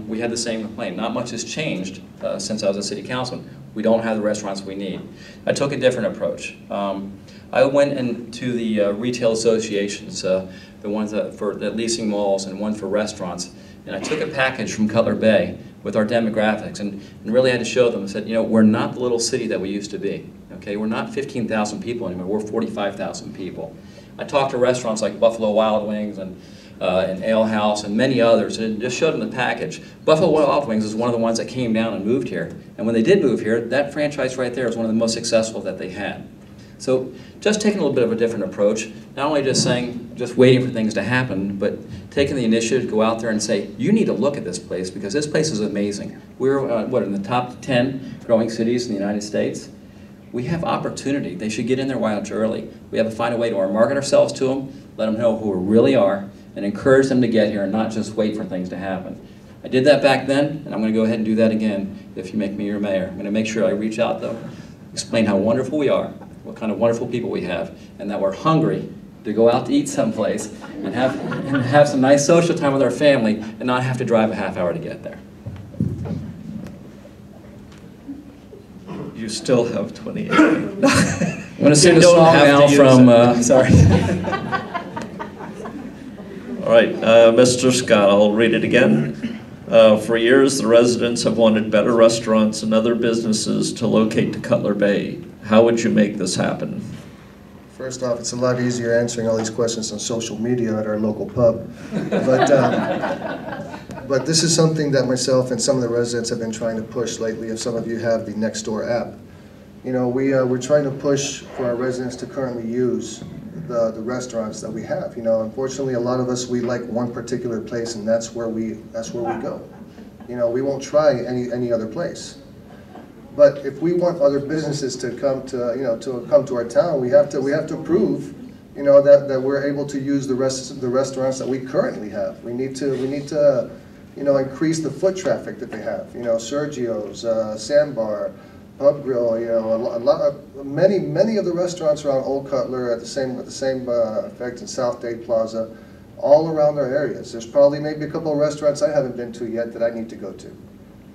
Speaker 4: we had the same complaint. Not much has changed since I was a city councilman. We don't have the restaurants we need. I took a different approach. I went into the retail associations, the ones that leasing malls and one for restaurants, and I took a package from Cutler Bay with our demographics and really had to show them and said, you know, we're not the little city that we used to be. Okay, we're not 15,000 people anymore, we're 45,000 people. I talked to restaurants like Buffalo Wild Wings and Ale House and many others, and just showed them the package. Buffalo Wild Wings is one of the ones that came down and moved here. And when they did move here, that franchise right there is one of the most successful that they had. So just taking a little bit of a different approach, not only just waiting for things to happen, but taking the initiative to go out there and say, you need to look at this place because this place is amazing. We're, in the top 10 growing cities in the United States. We have opportunity. They should get in there while it's early. We have to find a way to market ourselves to them, let them know who we really are, and encourage them to get here and not just wait for things to happen. I did that back then, and I'm going to go ahead and do that again if you make me your mayor. I'm going to make sure I reach out, though, explain how wonderful we are, what kind of wonderful people we have, and that we're hungry to go out to eat someplace and have some nice social time with our family and not have to drive a half hour to get there.
Speaker 1: You still have 28.
Speaker 4: I'm going to sing a song now from, sorry.
Speaker 1: All right, Mr. Scott, I'll read it again. For years, the residents have wanted better restaurants and other businesses to locate to Cutler Bay. How would you make this happen?
Speaker 2: First off, it's a lot easier answering all these questions on social media at our local pub. But this is something that myself and some of the residents have been trying to push lately. If some of you have the Nextdoor app, You know, we're trying to push for our residents to currently use the restaurants that we have. You know, unfortunately, a lot of us, we like one particular place, and that's where we go. You know, we won't try any other place. But if we want other businesses to come to, you know, to come to our town, we have to prove, you know, that we're able to use the restaurants that we currently have. We need to, you know, increase the foot traffic that they have. You know, Sergio's, Sandbar, Pub Grill. You know, many of the restaurants around Old Cutler at the same effect in South Day Plaza, all around our areas. There's probably maybe a couple of restaurants I haven't been to yet that I need to go to.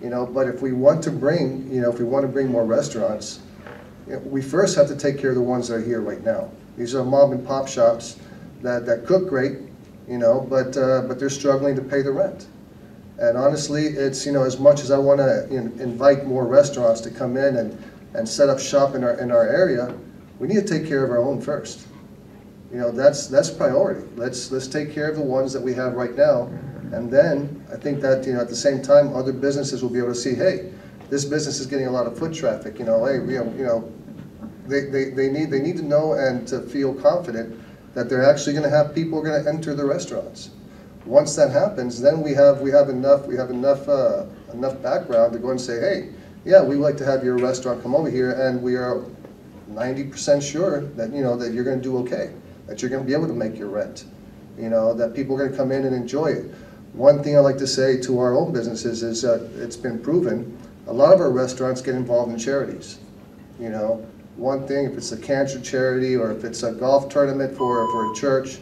Speaker 2: You know, but if we want to bring, you know, if we want to bring more restaurants, you know, we first have to take care of the ones that are here right now. These are mom and pop shops that cook great, you know, but they're struggling to pay the rent. And honestly, it's, you know, as much as I want to invite more restaurants to come in and set up shop in our area, we need to take care of our own first. You know, that's priority. Let's take care of the ones that we have right now. And then I think that, you know, at the same time, other businesses will be able to see, hey, this business is getting a lot of foot traffic. You know, hey, you know, they need to know and to feel confident that they're actually going to have people going to enter the restaurants. Once that happens, then we have enough background to go and say, hey, yeah, we would like to have your restaurant come over here, and we are 90% sure that, you know, that you're going to do okay, that you're going to be able to make your rent. You know, that people are going to come in and enjoy it. One thing I like to say to our own businesses is it's been proven, a lot of our restaurants get involved in charities. You know, one thing, if it's a cancer charity or if it's a golf tournament for a church,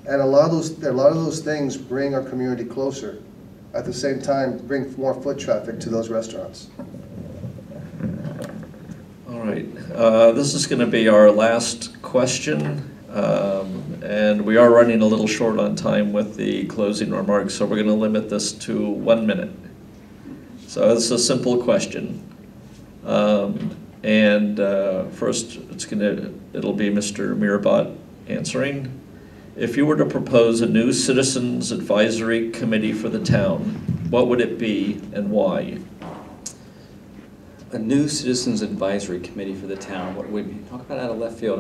Speaker 2: and a lot of those things bring our community closer. At the same time, bring more foot traffic to those restaurants.
Speaker 1: All right, this is going to be our last question. And we are running a little short on time with the closing remarks, so we're going to limit this to 1 minute. So it's a simple question. First, it'll be Mr. Meerbott answering. If you were to propose a new Citizens Advisory Committee for the town, what would it be and why?
Speaker 4: A new Citizens Advisory Committee for the town. What would we talk about out of left field?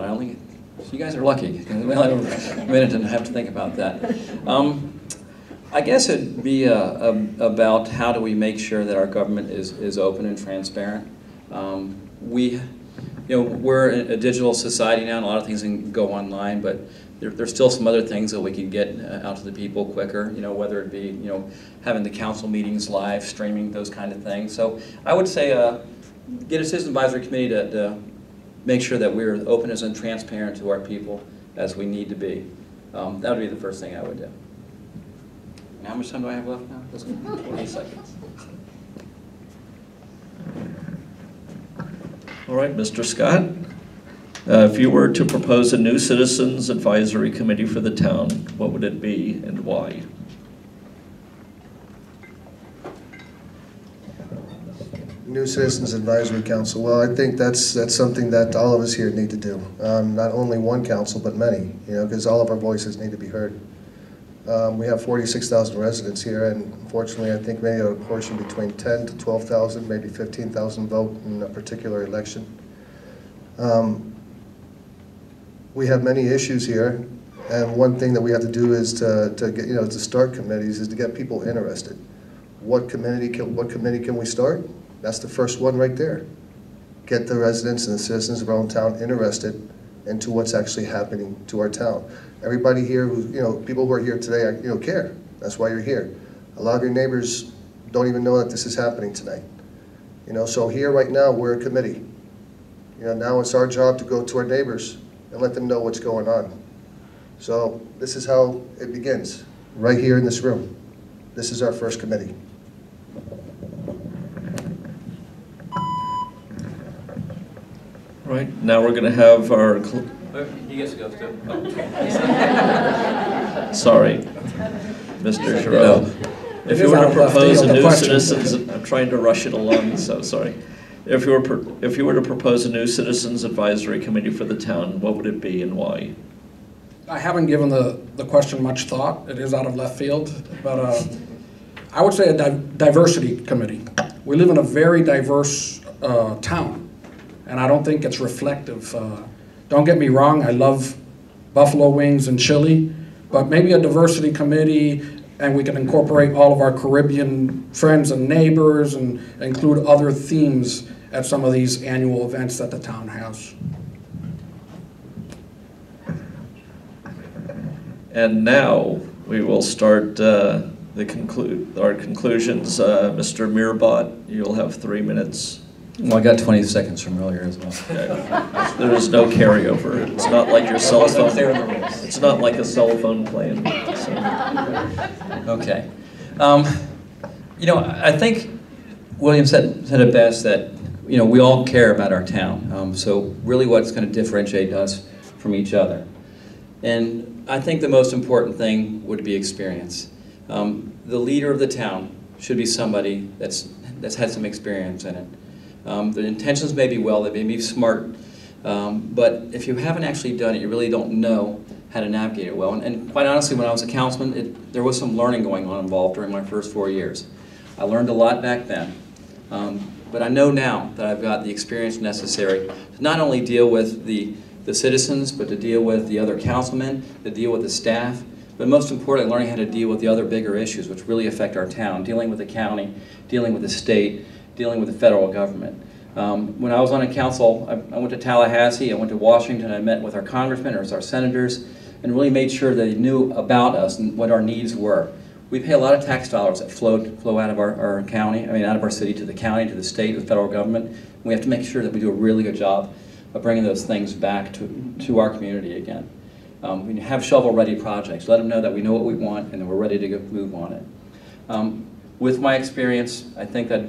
Speaker 4: You guys are lucky. Well, I have a minute and have to think about that. I guess it'd be about how do we make sure that our government is open and transparent. We're a digital society now, and a lot of things can go online, but there's still some other things that we can get out to the people quicker. You know, whether it be, you know, having the council meetings live, streaming, those kind of things. So I would say get a Citizen Advisory Committee to make sure that we're open and transparent to our people as we need to be. That would be the first thing I would do. And how much time do I have left now? 20 seconds.
Speaker 1: All right, Mr. Scott. If you were to propose a new Citizens Advisory Committee for the town, what would it be and why?
Speaker 2: New Citizens Advisory Council. Well, I think that's something that all of us here need to do. Not only one council, but many. You know, because all of our voices need to be heard. We have 46,000 residents here, and unfortunately, I think maybe a portion between 10 to 12,000, maybe 15,000 vote in a particular election. We have many issues here, and one thing that we have to do is to get, you know, to start committees is to get people interested. What committee can we start? That's the first one right there. Get the residents and the citizens of our own town interested into what's actually happening to our town. Everybody here, people who are here today, care. That's why you're here. A lot of your neighbors don't even know that this is happening tonight. So here right now, we're a committee. Now it's our job to go to our neighbors and let them know what's going on. So this is how it begins, right here in this room. This is our first committee.
Speaker 1: Right, now we're going to have our...
Speaker 4: He gets to go too.
Speaker 1: Sorry, Mr. Giraud. If you were to propose a new citizens... I'm trying to rush it along, so sorry. If you were to propose a new Citizens Advisory Committee for the town, what would it be and why?
Speaker 3: I haven't given the question much thought. It is out of left field, but I would say a diversity committee. We live in a very diverse town, and I don't think it's reflective. Don't get me wrong, I love buffalo wings and chili, but maybe a diversity committee, and we can incorporate all of our Caribbean friends and neighbors and include other themes at some of these annual events that the town has.
Speaker 1: And now we will start our conclusions. Mr. Meerbott, you'll have 3 minutes.
Speaker 4: Well, I got 20 seconds from earlier as well.
Speaker 1: There is no carryover. It's not like your cell phone. It's not like a cell phone plan. So.
Speaker 4: Okay. You know, I think William said it best that, you know, we all care about our town. So really what's going to differentiate us from each other. And I think the most important thing would be experience. The leader of the town should be somebody that's had some experience in it. The intentions may be well, they may be smart, but if you haven't actually done it, you really don't know how to navigate it well. And quite honestly, when I was a councilman, there was some learning going on involved during my first 4 years. I learned a lot back then, but I know now that I've got the experience necessary to not only deal with the citizens, but to deal with the other councilmen, to deal with the staff, but most importantly, learning how to deal with the other bigger issues which really affect our town, dealing with the county, dealing with the state, dealing with the federal government. When I was on a council, I went to Tallahassee, I went to Washington, I met with our congressmen or our senators, and really made sure they knew about us and what our needs were. We pay a lot of tax dollars that flow out of our county, I mean out of our city to the county, to the state, to the federal government. We have to make sure that we do a really good job of bringing those things back to our community again. When you have shovel-ready projects, let them know that we know what we want and that we're ready to move on it. With my experience, I think that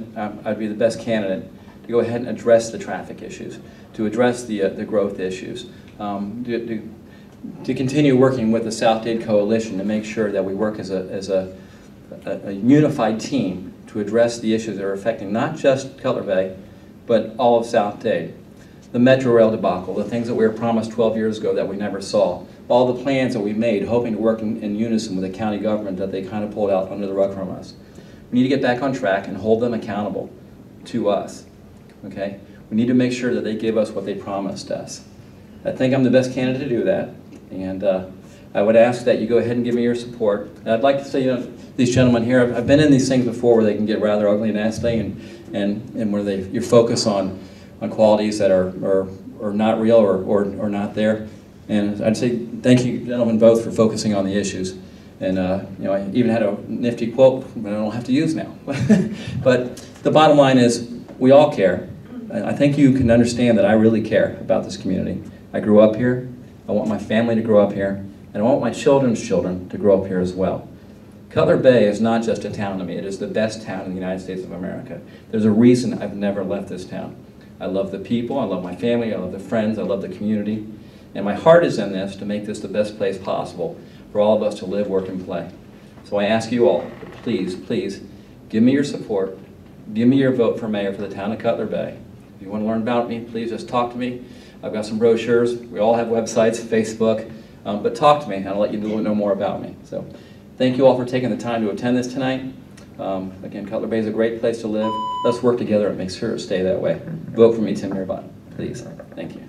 Speaker 4: I'd be the best candidate to go ahead and address the traffic issues, to address the growth issues, to continue working with the South Dade Coalition to make sure that we work as a unified team to address the issues that are affecting not just Cutler Bay, but all of South Dade. The Metro Rail debacle, the things that we were promised 12 years ago that we never saw, all the plans that we made hoping to work in unison with the county government that they kind of pulled out under the rug from us. We need to get back on track and hold them accountable to us, okay? We need to make sure that they give us what they promised us. I think I'm the best candidate to do that, and I would ask that you go ahead and give me your support. And I'd like to say, you know, these gentlemen here, I've been in these things before where they can get rather ugly and nasty, and where you focus on qualities that are not real or not there. And I'd say thank you, gentlemen, both for focusing on the issues. And you know, I even had a nifty quote that I don't have to use now. But the bottom line is, we all care. I think you can understand that I really care about this community. I grew up here. I want my family to grow up here, and I want my children's children to grow up here as well. Cutler Bay is not just a town to me. It is the best town in the United States of America. There's a reason I've never left this town. I love the people, I love my family, I love the friends, I love the community. And my heart is in this to make this the best place possible for all of us to live, work, and play. So I ask you all, please, please, give me your support. Give me your vote for mayor for the town of Cutler Bay. If you want to learn about me, please just talk to me. I've got some brochures. We all have websites, Facebook. But talk to me and I'll let you know more about me. So thank you all for taking the time to attend this tonight. Again, Cutler Bay is a great place to live. Let's work together and make sure it stay that way. Vote for me, Tim Meerbott, please. Thank you.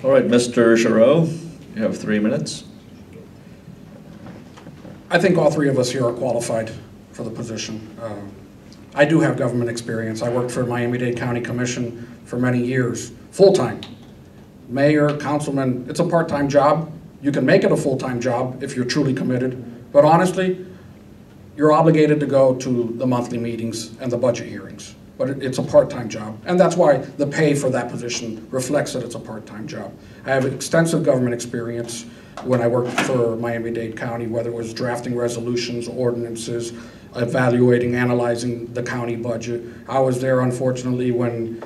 Speaker 1: All right, Mr. Giraud, you have 3 minutes.
Speaker 3: I think all three of us here are qualified for the position. I do have government experience. I worked for Miami-Dade County Commission for many years, full-time. Mayor, councilman, it's a part-time job. You can make it a full-time job if you're truly committed, but honestly, you're obligated to go to the monthly meetings and the budget hearings. But it's a part-time job, and that's why the pay for that position reflects that it's a part-time job. I have extensive government experience when I worked for Miami-Dade County, whether it was drafting resolutions, ordinances, evaluating, analyzing the county budget. I was there, unfortunately, when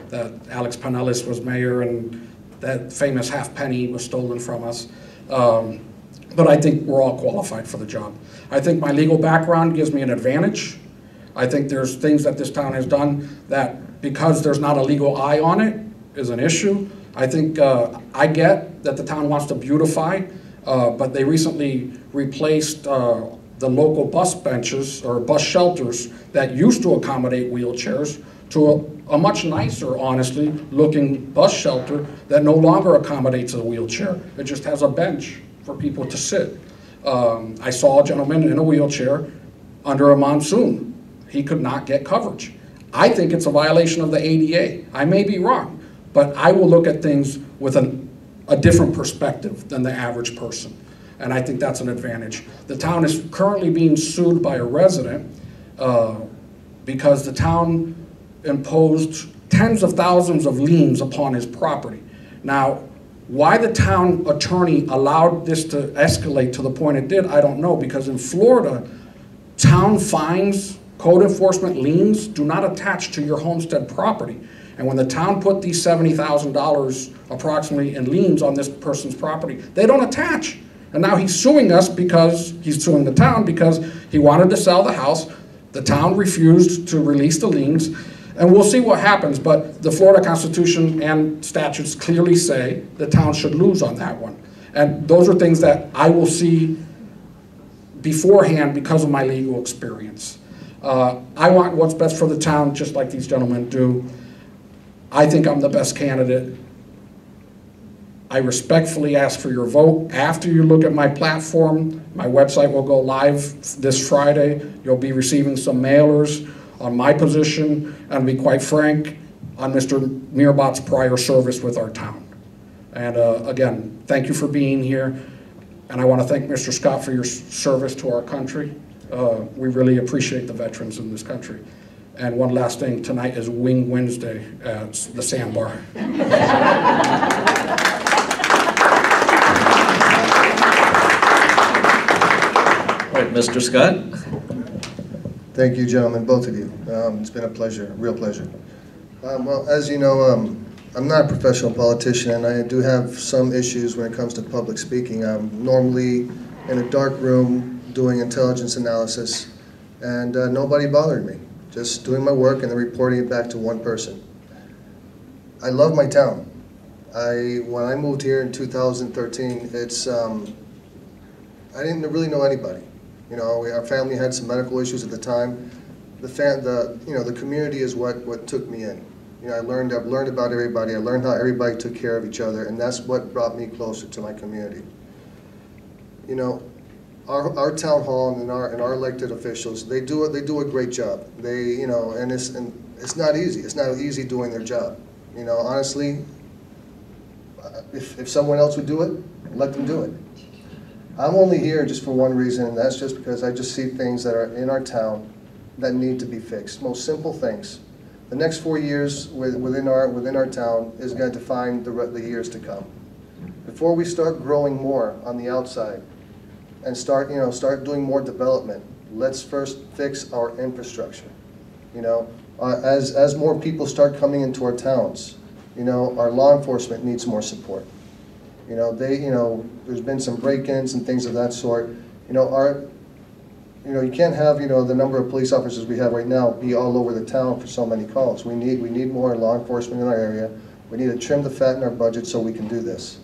Speaker 3: Alex Pinellas was mayor and that famous half penny was stolen from us. But I think we're all qualified for the job. I think my legal background gives me an advantage. I think there's things that this town has done that, because there's not a legal eye on it, is an issue. I think I get that the town wants to beautify, but they recently replaced the local bus benches or bus shelters that used to accommodate wheelchairs to a much nicer, honestly, looking bus shelter that no longer accommodates a wheelchair. It just has a bench for people to sit. I saw a gentleman in a wheelchair under a monsoon. He could not get coverage. I think it's a violation of the ADA. I may be wrong, but I will look at things with a different perspective than the average person. And I think that's an advantage. The town is currently being sued by a resident because the town imposed tens of thousands of liens upon his property. Now, why the town attorney allowed this to escalate to the point it did, I don't know, because in Florida, town fines, code enforcement liens do not attach to your homestead property. And when the town put these $70,000 approximately in liens on this person's property, they don't attach. And now he's suing us because, he's suing the town because he wanted to sell the house. The town refused to release the liens. And we'll see what happens, but the Florida Constitution and statutes clearly say the town should lose on that one. And those are things that I will see beforehand because of my legal experience. I want what's best for the town, just like these gentlemen do. I think I'm the best candidate. I respectfully ask for your vote. After you look at my platform, my website will go live this Friday. You'll be receiving some mailers on my position, and to be quite frank, on Mr. Meerbott's prior service with our town. And again, thank you for being here. And I want to thank Mr. Scott for your service to our country. We really appreciate the veterans in this country. And one last thing, tonight is Wing Wednesday at the Sandbar.
Speaker 1: All right, Mr. Scott.
Speaker 2: Thank you, gentlemen, both of you. It's been a pleasure, a real pleasure. Well, as you know, I'm not a professional politician, and I do have some issues when it comes to public speaking. I'm normally in a dark room doing intelligence analysis, and nobody bothered me. Just doing my work and then reporting it back to one person. I love my town. When I moved here in 2013, I didn't really know anybody. You know, our family had some medical issues at the time. The community is what took me in. You know, I've learned about everybody. I learned how everybody took care of each other, and that's what brought me closer to my community. You know, our town hall and our elected officials, they do a great job. And it's not easy. It's not easy doing their job. You know, honestly, if someone else would do it, let them do it. I'm only here just for one reason, and that's just because I just see things that are in our town that need to be fixed. Most simple things. The next 4 years within our town is going to define the years to come. Before we start growing more on the outside and start doing more development, let's first fix our infrastructure. You know, as more people start coming into our towns, you know, our law enforcement needs more support. You know, there's been some break-ins and things of that sort. You know, you can't have, the number of police officers we have right now be all over the town for so many calls. We need more law enforcement in our area. We need to trim the fat in our budget so we can do this.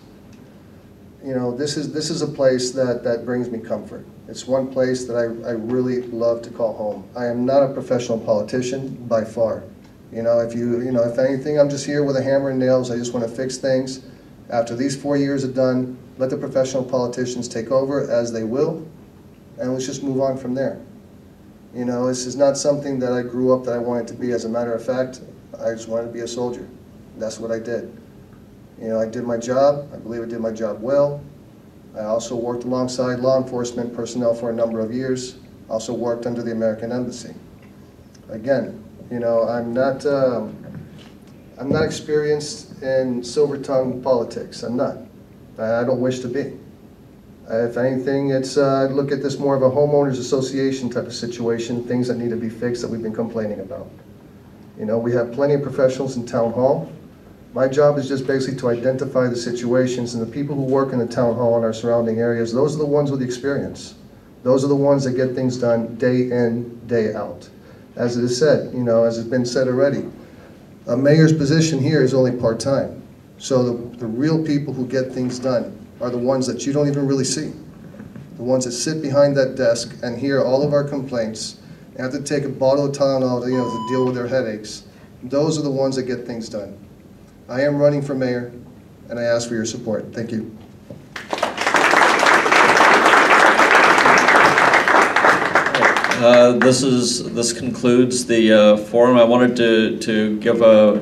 Speaker 2: You know, this is a place that brings me comfort. It's one place that I really love to call home. I am not a professional politician by far. You know, if anything, I'm just here with a hammer and nails. I just want to fix things. After these 4 years are done, let the professional politicians take over as they will, and let's just move on from there. You know, this is not something that I grew up that I wanted to be. As a matter of fact, I just wanted to be a soldier. That's what I did. You know, I did my job. I believe I did my job well. I also worked alongside law enforcement personnel for a number of years. Also worked under the American Embassy. Again, you know, I'm not experienced in silver-tongued politics. I'm not. I don't wish to be. If anything, I look at this more of a homeowners association type of situation, things that need to be fixed that we've been complaining about. You know, we have plenty of professionals in town hall. My job is just basically to identify the situations, and the people who work in the town hall and our surrounding areas, those are the ones with the experience. Those are the ones that get things done day in, day out. As it is said, you know, as has been said already, a mayor's position here is only part-time. So the real people who get things done are the ones that you don't even really see. the ones that sit behind that desk and hear all of our complaints, and have to take a bottle of Tylenol to, to deal with their headaches, those are the ones that get things done. I am running for mayor, and I ask for your support. Thank you.
Speaker 1: This concludes the forum. I wanted to give a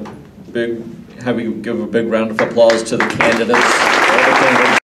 Speaker 1: big round of applause to the candidates.